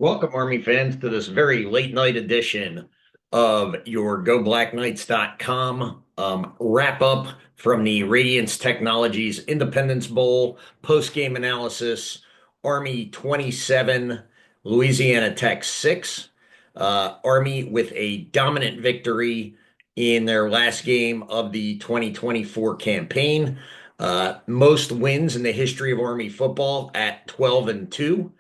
Welcome, Army fans, to this very late night edition of your GoBlackKnights.com wrap up from the Radiance Technologies Independence Bowl post-game analysis. Army 27, Louisiana Tech 6. Army with a dominant victory in their last game of the 2024 campaign. Most wins in the history of Army football at 12-2.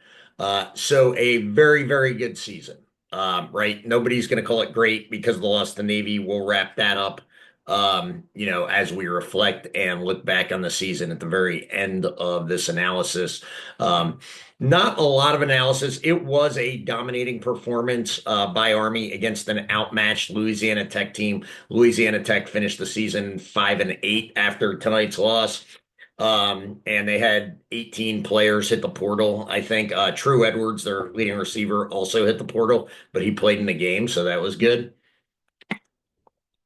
So a very, very good season. Right? Nobody's going to call it great because of the loss to Navy. We'll wrap that up, as we reflect and look back on the season at the very end of this analysis. Not a lot of analysis. It was a dominating performance by Army against an outmatched Louisiana Tech team. Louisiana Tech finished the season 5-8 after tonight's loss. And they had 18 players hit the portal. I think True Edwards, their leading receiver, also hit the portal, but he played in the game, so that was good.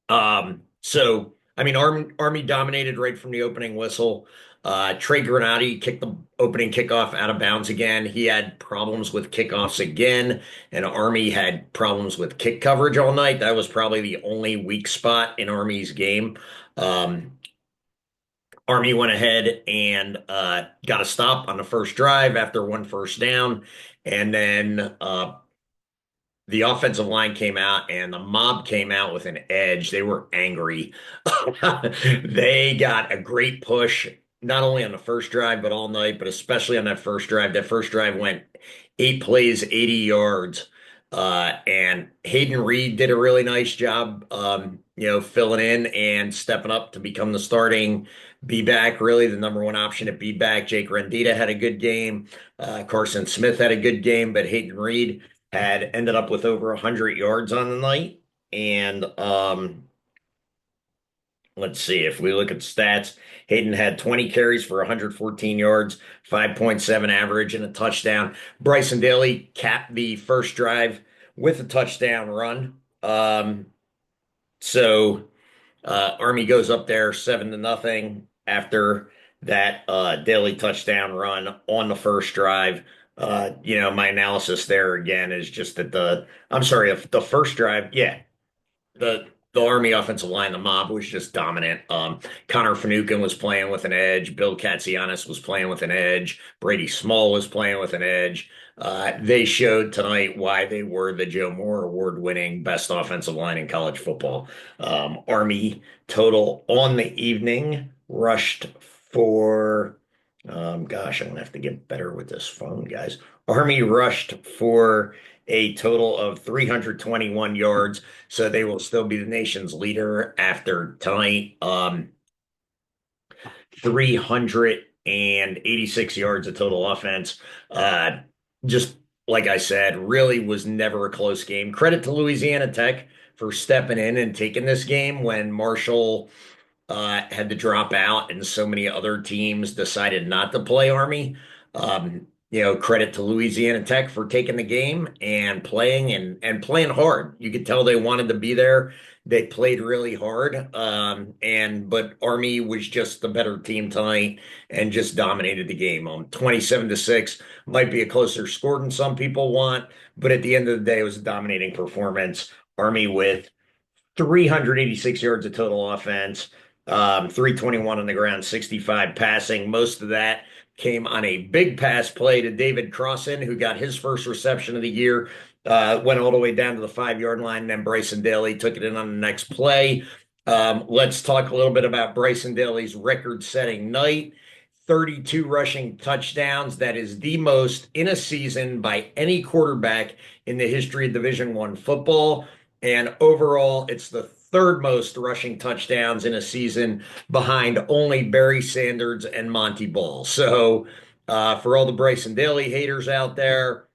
So I mean, Army dominated right from the opening whistle. Trey Granati kicked the opening kickoff out of bounds again. He had problems with kickoffs again, and Army had problems with kick coverage all night. That was probably the only weak spot in Army's game. Um, Army went ahead and got a stop on the first drive after one first down. And then the offensive line came out and the mob came out with an edge. They were angry. They got a great push, not only on the first drive, but all night, but especially on that first drive. That first drive went 8 plays, 80 yards. And Hayden Reed did a really nice job, filling in and stepping up to become the starting B-back, really the number one option at B-back. Jake Rendita had a good game. Carson Smith had a good game, but Hayden Reed had ended up with over 100 yards on the night. And let's see, if we look at stats, Hayden had 20 carries for 114 yards, 5.7 average, and a touchdown. Bryson Daily capped the first drive with a touchdown run. So Army goes up there 7-0 after that Daily touchdown run on the first drive. My analysis there again is just that I'm sorry, the first drive, yeah, the Army offensive line, the mob was just dominant. Connor Finucane was playing with an edge. Bill Katsianis was playing with an edge. Brady Small was playing with an edge. They showed tonight why they were the Joe Moore Award-winning best offensive line in college football. Army total on the evening rushed for, gosh, I'm gonna have to get better with this phone, guys. Army rushed for a total of 321 yards, so they will still be the nation's leader after tonight. 386 yards of total offense. Just like I said, really was never a close game. Credit to Louisiana Tech for stepping in and taking this game when Marshall had to drop out and so many other teams decided not to play Army. Credit to Louisiana Tech for taking the game and playing and playing hard. You could tell they wanted to be there. They played really hard. But Army was just the better team tonight and just dominated the game. 27-6 might be a closer score than some people want, but at the end of the day, it was a dominating performance. Army with 386 yards of total offense, 321 on the ground, 65 passing. Most of that came on a big pass play to David Crossan, who got his first reception of the year, went all the way down to the 5-yard line. And then Bryson Daily took it in on the next play. Let's talk a little bit about Bryson Daly's record-setting night. 32 rushing touchdowns. That is the most in a season by any quarterback in the history of Division I football. And overall, it's the third most rushing touchdowns in a season behind only Barry Sanders and Monty Ball. So, for all the Bryson Daly haters out there,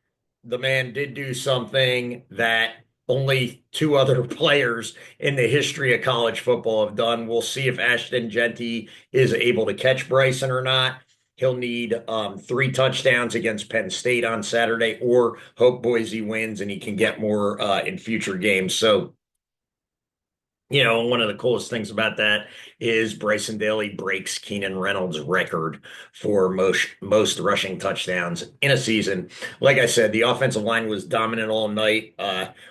the man did do something that only two other players in the history of college football have done. We'll see if Ashton Genty is able to catch Bryson or not. He'll need 3 touchdowns against Penn State on Saturday, or hope Boise wins and he can get more in future games. So One of the coolest things about that is Bryson Daily breaks Keenan Reynolds' record for most rushing touchdowns in a season. Like I said, the offensive line was dominant all night.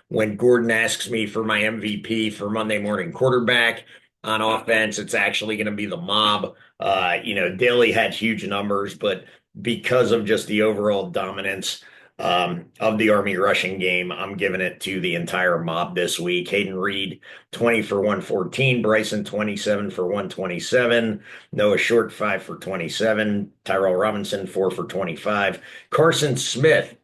When Gordon asks me for my MVP for Monday morning quarterback on offense, it's actually going to be the mob. Daly had huge numbers, but because of just the overall dominance of the Army rushing game, I'm giving it to the entire mob this week. Hayden Reed 20 for 114, Bryson 27 for 127, Noah Short 5 for 27, Tyrell Robinson 4 for 25, Carson Smith,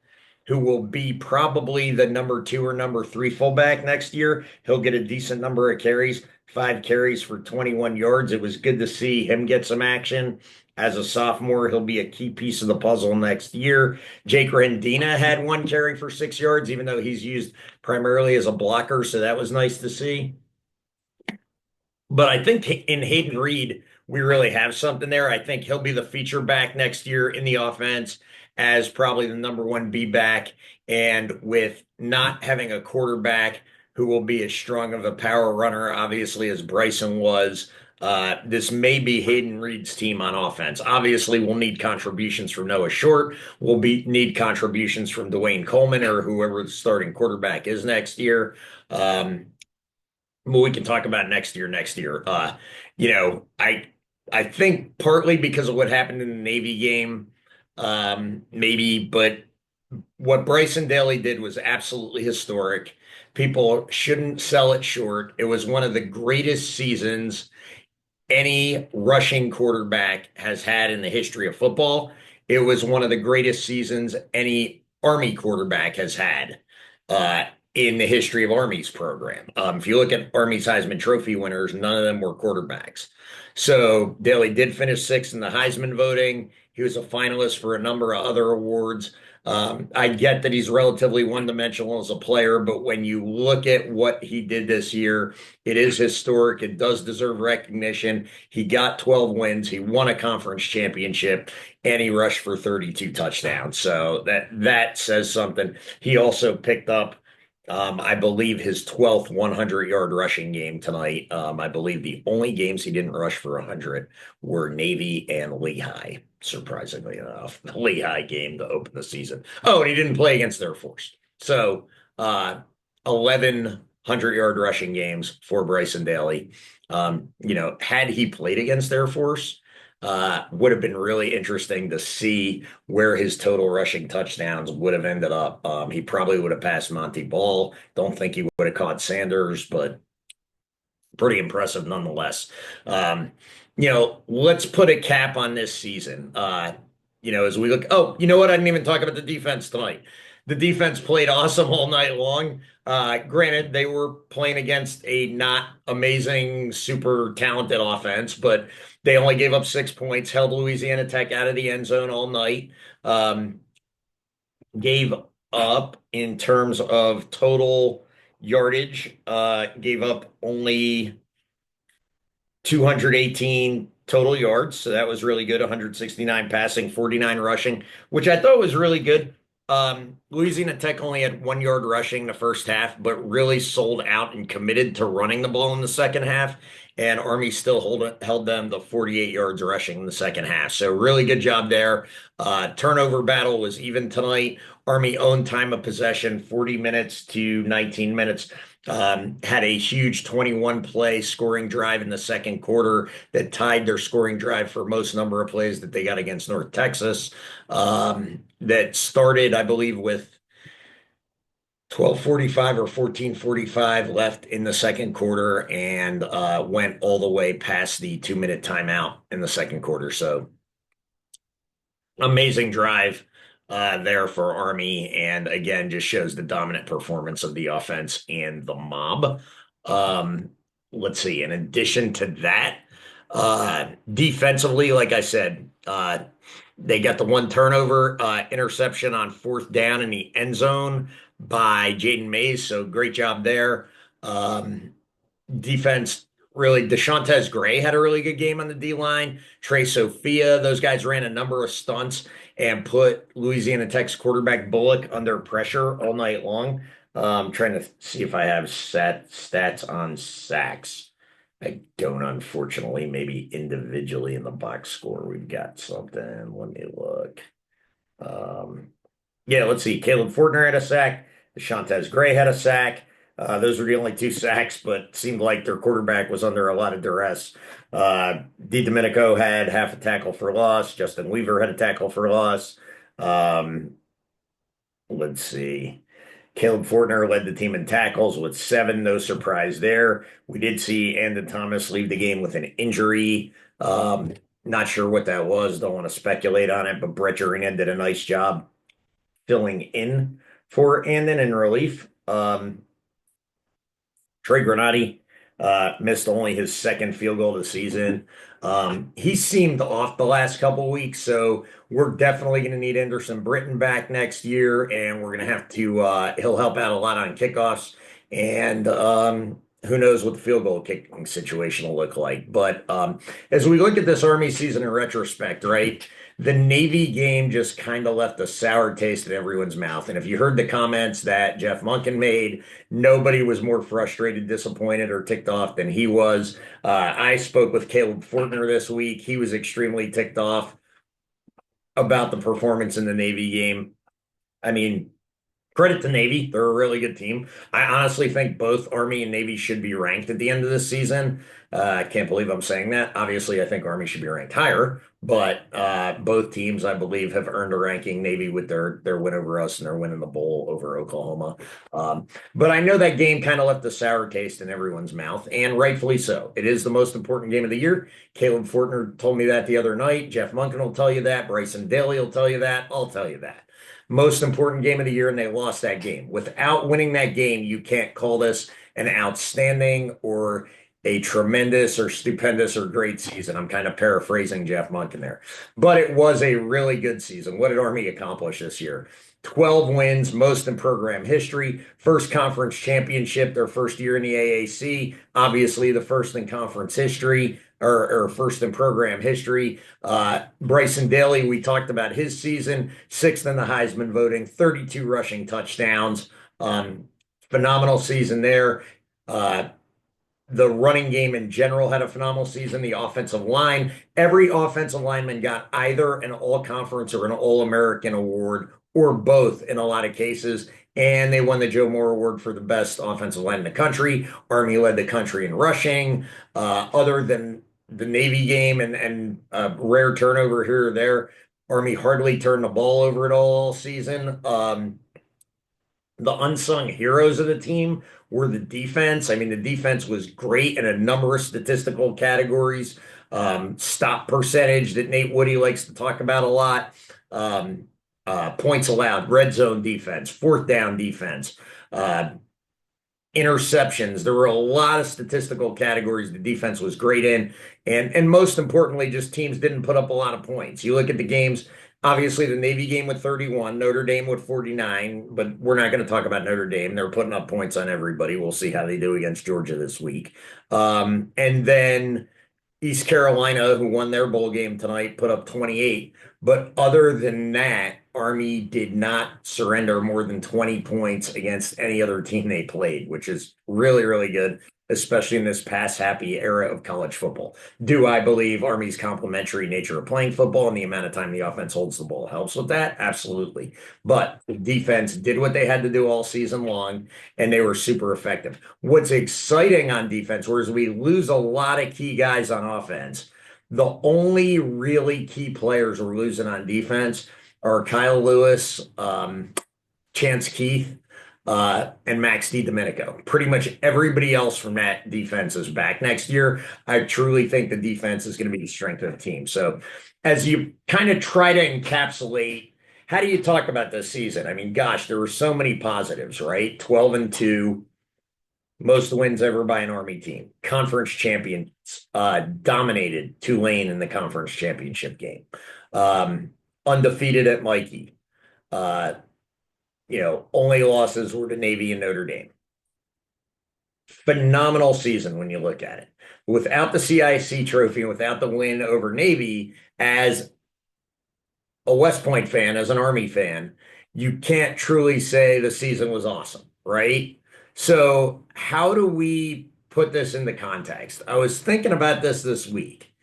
who will be probably the number two or number three fullback next year. He'll get a decent number of carries, 5 carries for 21 yards. It was good to see him get some action. As a sophomore, he'll be a key piece of the puzzle next year. Jake Rendina had 1 carry for 6 yards, even though he's used primarily as a blocker, so that was nice to see. But I think in Hayden Reed, we really have something there. I think he'll be the feature back next year in the offense as probably the number one B back. And with not having a quarterback who will be as strong of a power runner, obviously, as Bryson was, this may be Hayden Reed's team on offense. Obviously, we'll need contributions from Noah Short. Need contributions from Dwayne Coleman or whoever the starting quarterback is next year. Well, we can talk about next year. You know, I I think partly because of what happened in the Navy game, maybe, but what Bryson Daly did was absolutely historic. People shouldn't sell it short. It was one of the greatest seasons any rushing quarterback has had in the history of football. It was one of the greatest seasons any Army quarterback has had in the history of Army's program. If you look at Army's Heisman Trophy winners, none of them were quarterbacks. So Daly did finish sixth in the Heisman voting. He was a finalist for a number of other awards. I get that he's relatively one-dimensional as a player, but when you look at what he did this year, it is historic. It does deserve recognition. He got 12 wins. He won a conference championship, and he rushed for 32 touchdowns. So that says something. He also picked up, I believe, his 12th 100-yard rushing game tonight. I believe the only games he didn't rush for 100 were Navy and Lehigh, surprisingly enough. The Lehigh game to open the season. Oh, and he didn't play against Air Force. So 11 100-yard rushing games for Bryson Daly. Had he played against Air Force, would have been really interesting to see where his total rushing touchdowns would have ended up. He probably would have passed Monty Ball. Don't think he would have caught Sanders, but pretty impressive nonetheless. Let's put a cap on this season. As we look, oh, you know what? I didn't even talk about the defense tonight. The defense played awesome all night long. Granted, they were playing against a not amazing, super talented offense, but they only gave up 6 points, held Louisiana Tech out of the end zone all night. Gave up in terms of total yardage, gave up only 218 total yards. So that was really good. 169 passing, 49 rushing, which I thought was really good. Louisiana Tech only had 1 yard rushing the first half, but really sold out and committed to running the ball in the second half. And Army still held them to 48 yards rushing in the second half. So really good job there. Turnover battle was even tonight. Army owned time of possession, 40 minutes to 19 minutes. Had a huge 21 play scoring drive in the second quarter that tied their scoring drive for most number of plays that they got against North Texas. That started, I believe, with 12:45 or 14:45 left in the second quarter and went all the way past the 2-minute timeout in the second quarter. So amazing drive there for Army, and again, just shows the dominant performance of the offense and the mob. Let's see. In addition to that, defensively, like I said, they got the one turnover interception on fourth down in the end zone by Jaden Mays. So great job there. Defense really, Deshauntes Gray had a really good game on the D line. Trey Sophia, those guys ran a number of stunts and put Louisiana Tech's quarterback Bullock under pressure all night long. Trying to see if I have stats on sacks. I don't, unfortunately. Maybe individually in the box score, we've got something. Let me look. Um, yeah, let's see. Caleb Fortner had a sack. Deshauntes Gray had a sack. Those were the only two sacks, but seemed like their quarterback was under a lot of duress. D. Domenico had half a tackle for loss. Justin Weaver had a tackle for loss. Um, let's see. Caleb Fortner led the team in tackles with seven. No surprise there. We did see Andon Thomas leave the game with an injury. Not sure what that was. Don't want to speculate on it, but Brett Jordan did a nice job filling in for Andon in relief. Trey Granati missed only his second field goal of the season. He seemed off the last couple of weeks, so we're definitely going to need Anderson Britton back next year, and we're going to have to. He'll help out a lot on kickoffs, and who knows what the field goal kicking situation will look like. But as we look at this Army season in retrospect, right? The Navy game just kind of left a sour taste in everyone's mouth. And if you heard the comments that Jeff Monken made, nobody was more frustrated, disappointed, or ticked off than he was. I spoke with Caleb Fortner this week. He was extremely ticked off about the performance in the Navy game. I mean, credit to Navy. They're a really good team. I honestly think both Army and Navy should be ranked at the end of this season. I can't believe I'm saying that. Obviously, I think Army should be ranked higher, but both teams, I believe, have earned a ranking. Navy with their win over us and their win in the bowl over Oklahoma. But I know that game kind of left a sour taste in everyone's mouth, and rightfully so. It is the most important game of the year. Caleb Fortner told me that the other night. Jeff Monken will tell you that. Bryson Daily will tell you that. I'll tell you that most important game of the year, and they lost that game. Without winning that game, you can't call this an outstanding or a tremendous or stupendous or great season. I'm kind of paraphrasing Jeff Monken there, but it was a really good season. What did Army accomplish this year? 12 wins, most in program history, first conference championship, their first year in the AAC, obviously the first in conference history or first in program history. Bryson Daily, we talked about his season, sixth in the Heisman voting, 32 rushing touchdowns. Phenomenal season there. The running game in general had a phenomenal season. The offensive line, every offensive lineman got either an all conference or an all American award or both in a lot of cases. And they won the Joe Moore Award for the best offensive line in the country. Army led the country in rushing. Other than the Navy game and rare turnover here or there, Army hardly turned the ball over at all season. The unsung heroes of the team were the defense. I mean, the defense was great in a number of statistical categories. Stop percentage that Nate Woody likes to talk about a lot. Points allowed, red zone defense, fourth down defense, uh, interceptions. There were a lot of statistical categories the defense was great in. And most importantly, just teams didn't put up a lot of points. You look at the games, obviously the Navy game with 31, Notre Dame with 49, but we're not going to talk about Notre Dame. They're putting up points on everybody. We'll see how they do against Georgia this week. And then East Carolina, who won their bowl game tonight, put up 28. But other than that, Army did not surrender more than 20 points against any other team they played, which is really, really good, especially in this pass happy era of college football. Do I believe Army's complementary nature of playing football and the amount of time the offense holds the ball helps with that? Absolutely. But the defense did what they had to do all season long, and they were super effective. What's exciting on defense, whereas we lose a lot of key guys on offense, the only really key players we're losing on defense are Kyle Lewis, Chance Keith, and Max DiDomenico. Pretty much everybody else from that defense is back next year. I truly think the defense is going to be the strength of the team. So, as you kind of try to encapsulate, how do you talk about this season? I mean, gosh, there were so many positives, right? 12-2, most wins ever by an Army team. Conference champions, dominated Tulane in the conference championship game. Undefeated at Mikey. Only losses were to Navy and Notre Dame. Phenomenal season when you look at it. Without the CIC trophy and without the win over Navy, as a West Point fan, as an Army fan, you can't truly say the season was awesome, right? So, how do we put this into context? I was thinking about this week.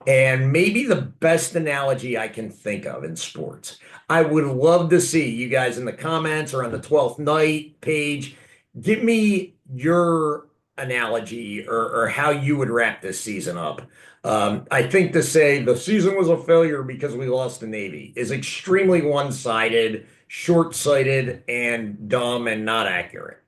And maybe the best analogy I can think of in sports. I would love to see you guys in the comments or on the 12th night page. Give me your analogy or how you would wrap this season up. I think to say the season was a failure because we lost the Navy is extremely one-sided, short-sighted, and dumb and not accurate.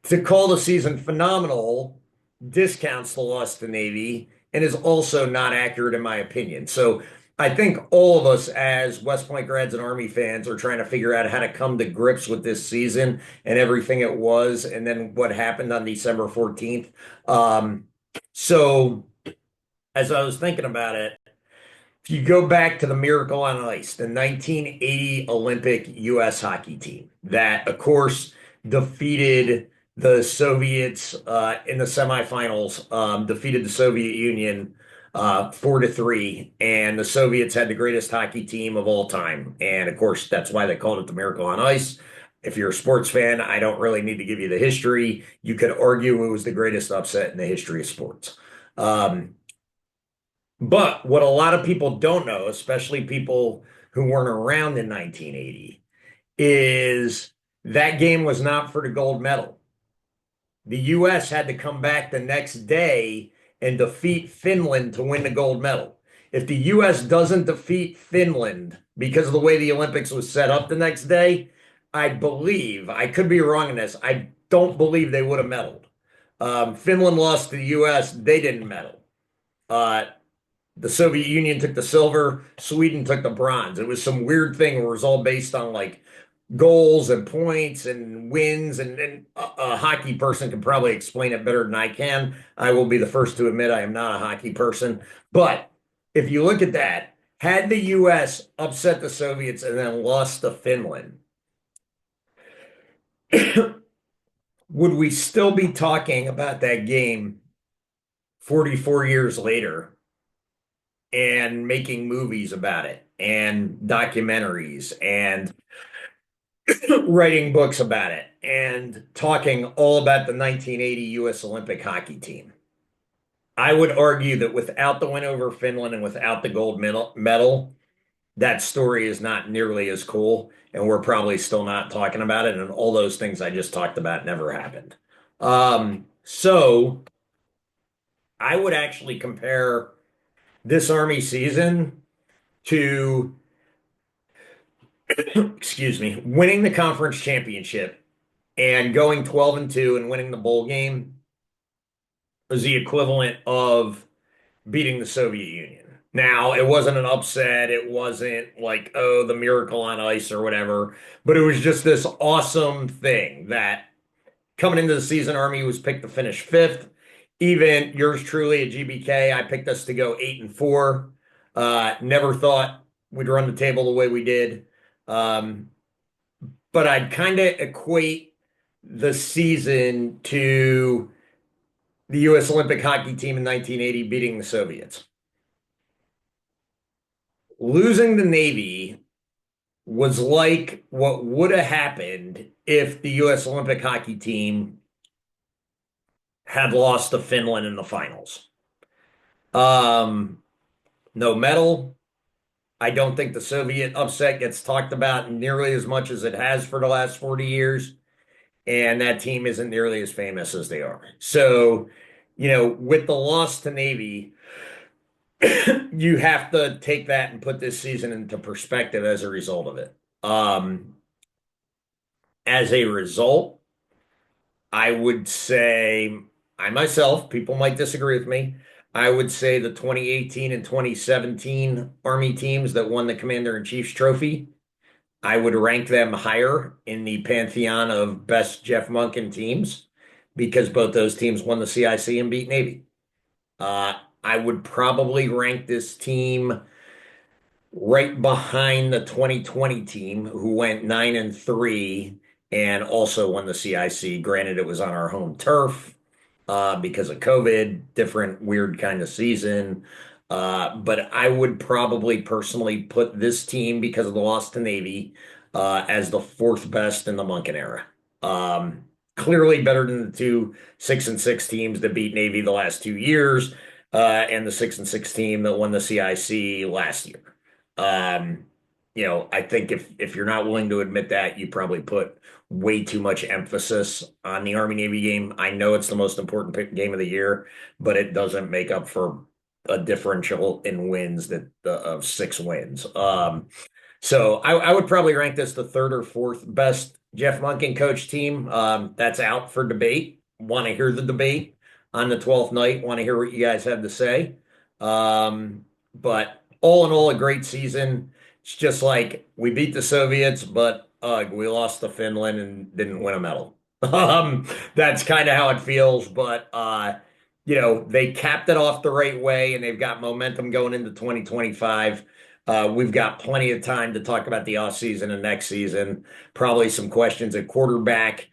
To call the season phenomenal discounts the loss to Navy and is also not accurate in my opinion. So I think all of us as West Point grads and Army fans are trying to figure out how to come to grips with this season and everything it was, and then what happened on December 14th. Um, so as I was thinking about it, if you go back to the Miracle on Ice, the 1980 Olympic U.S. hockey team that, of course, defeated the Soviets in the semifinals, defeated the Soviet Union 4-3, and the Soviets had the greatest hockey team of all time. And of course, that's why they called it the Miracle on Ice. If you're a sports fan, I don't really need to give you the history. You could argue it was the greatest upset in the history of sports. Um, but what a lot of people don't know, especially people who weren't around in 1980, is that game was not for the gold medal. The US had to come back the next day and defeat Finland to win the gold medal. If the US doesn't defeat Finland because of the way the Olympics was set up the next day, I believe, I could be wrong in this, I don't believe they would have medaled. Finland lost to the US, they didn't medal. Uh, the Soviet Union took the silver, Sweden took the bronze. It was some weird thing where it was all based on like goals and points and wins, and a hockey person can probably explain it better than I can. I will be the first to admit I am not a hockey person. But if you look at that, had the US upset the Soviets and then lost to Finland, would we still be talking about that game 44 years later and making movies about it and documentaries and writing books about it and talking all about the 1980 U.S. Olympic hockey team? I would argue that without the win over Finland and without the gold medal, that story is not nearly as cool, and we're probably still not talking about it. And all those things I just talked about never happened. So I would actually compare this Army season to, excuse me, winning the conference championship and going 12 and 2 and winning the bowl game was the equivalent of beating the Soviet Union. Now, it wasn't an upset. It wasn't like, oh, the miracle on ice or whatever, but it was just this awesome thing that coming into the season, Army was picked to finish fifth. Even yours truly at GBK, I picked us to go 8-4. Never thought we'd run the table the way we did. Um, but I'd kind of equate the season to the U.S. Olympic hockey team in 1980 beating the Soviets. Losing the Navy was like what would have happened if the U.S. Olympic hockey team had lost to Finland in the finals. Um, no medal. I don't think the Soviet upset gets talked about nearly as much as it has for the last 40 years. And that team isn't nearly as famous as they are. So, with the loss to Navy, you have to take that and put this season into perspective as a result of it. As a result, I would say, I myself, people might disagree with me. I would say the 2018 and 2017 Army teams that won the Commander-in-Chief's trophy, I would rank them higher in the pantheon of best Jeff Monken teams because both those teams won the CIC and beat Navy. Uh, I would probably rank this team right behind the 2020 team who went 9-3 and also won the CIC. Granted, it was on our home turf because of COVID, different weird kind of season. But I would probably personally put this team, because of the loss to Navy, as the fourth best in the Monken era. Clearly better than the two 6-6 teams that beat Navy the last 2 years, and the 6-6 team that won the CIC last year. Um, I think if you're not willing to admit that, you probably put way too much emphasis on the Army Navy game. I know it's the most important game of the year, but it doesn't make up for a differential in wins that of 6 wins. So I would probably rank this the third or fourth best Jeff Monken coach team. That's out for debate. Want to hear the debate on the 12th night. Want to hear what you guys have to say. But all in all, a great season. It's just like we beat the Soviets, but we lost to Finland and didn't win a medal. That's kind of how it feels. But they capped it off the right way, and they've got momentum going into 2025. We've got plenty of time to talk about the offseason and next season. Probably some questions at quarterback.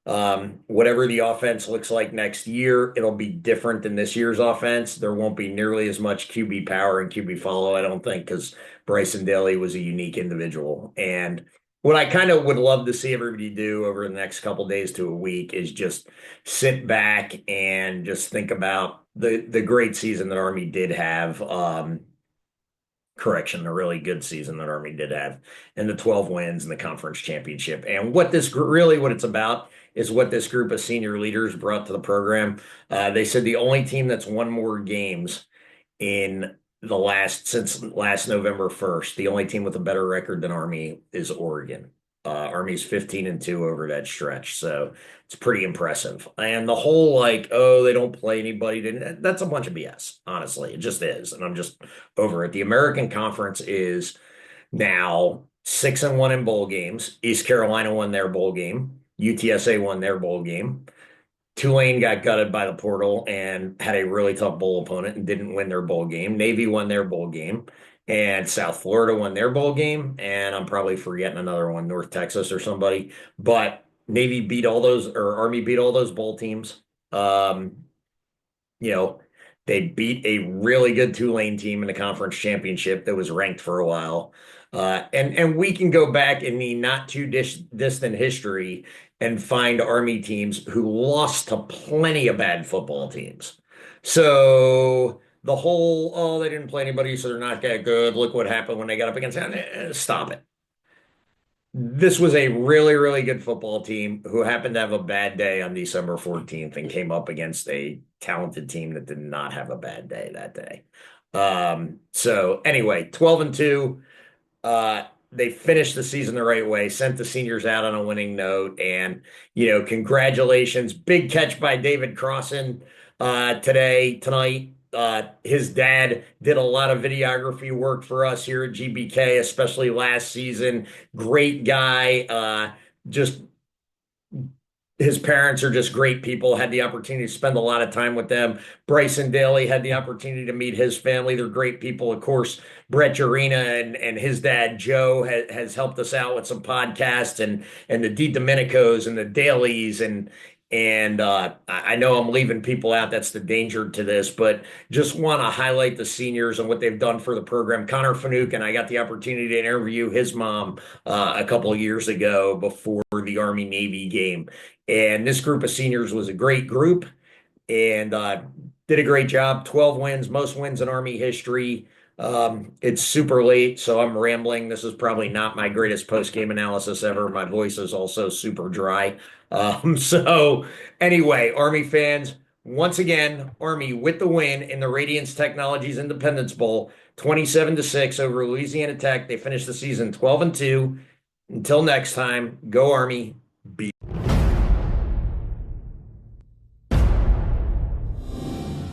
Whatever the offense looks like next year, it'll be different than this year's offense. There won't be nearly as much QB power and QB follow, I don't think, because Bryson Daily was a unique individual. And what I kind of would love to see everybody do over the next couple days to a week is just sit back and just think about the great season that Army did have. Correction, a really good season that Army did have, and the 12 wins and the conference championship. And what this really what it's about is what this group of senior leaders brought to the program. They said the only team that's won more games in since last November 1st, the only team with a better record than Army is Oregon. Army's 15-2 over that stretch, so it's pretty impressive. And the whole like, oh, they don't play anybody, that's a bunch of BS. Honestly, it just is, and I'm just over it. The American Conference is now 6-1 in bowl games. East Carolina won their bowl game. UTSA won their bowl game. Tulane got gutted by the portal and had a really tough bowl opponent and didn't win their bowl game. Navy won their bowl game, and South Florida won their bowl game. And I'm probably forgetting another one, North Texas or somebody. But Navy beat all those, or Army beat all those bowl teams. Um, you know, they beat a really good Tulane team in the conference championship that was ranked for a while. And we can go back in the not too distant history and find Army teams who lost to plenty of bad football teams. So the whole, oh, they didn't play anybody, so they're not that good. Look what happened when they got up against them. Stop it. This was a really, really good football team who happened to have a bad day on December 14th and came up against a talented team that did not have a bad day that day. So anyway, 12-2. They finished the season the right way, sent the seniors out on a winning note, and congratulations. Big catch by David Crossan tonight. His dad did a lot of videography work for us here at GBK, especially last season. Great guy. Just his parents are just great people. Had the opportunity to spend a lot of time with them. Bryson Daily had the opportunity to meet his family. They're great people. Of course, Brett Jarena and his dad Joe has helped us out with some podcasts and the D Domenicos and the Dailies and I know I'm leaving people out. That's the danger to this, but just want to highlight the seniors and what they've done for the program. Connor Fanuc and I got the opportunity to interview his mom a couple of years ago before the Army Navy game. And this group of seniors was a great group and did a great job. 12 wins, most wins in Army history. It's super late, so I'm rambling. This is probably not my greatest post-game analysis ever. My voice is also super dry. So anyway, Army fans, once again, Army with the win in the Radiance Technologies Independence Bowl, 27-6 over Louisiana Tech. They finished the season 12-2. Until next time, go Army. Be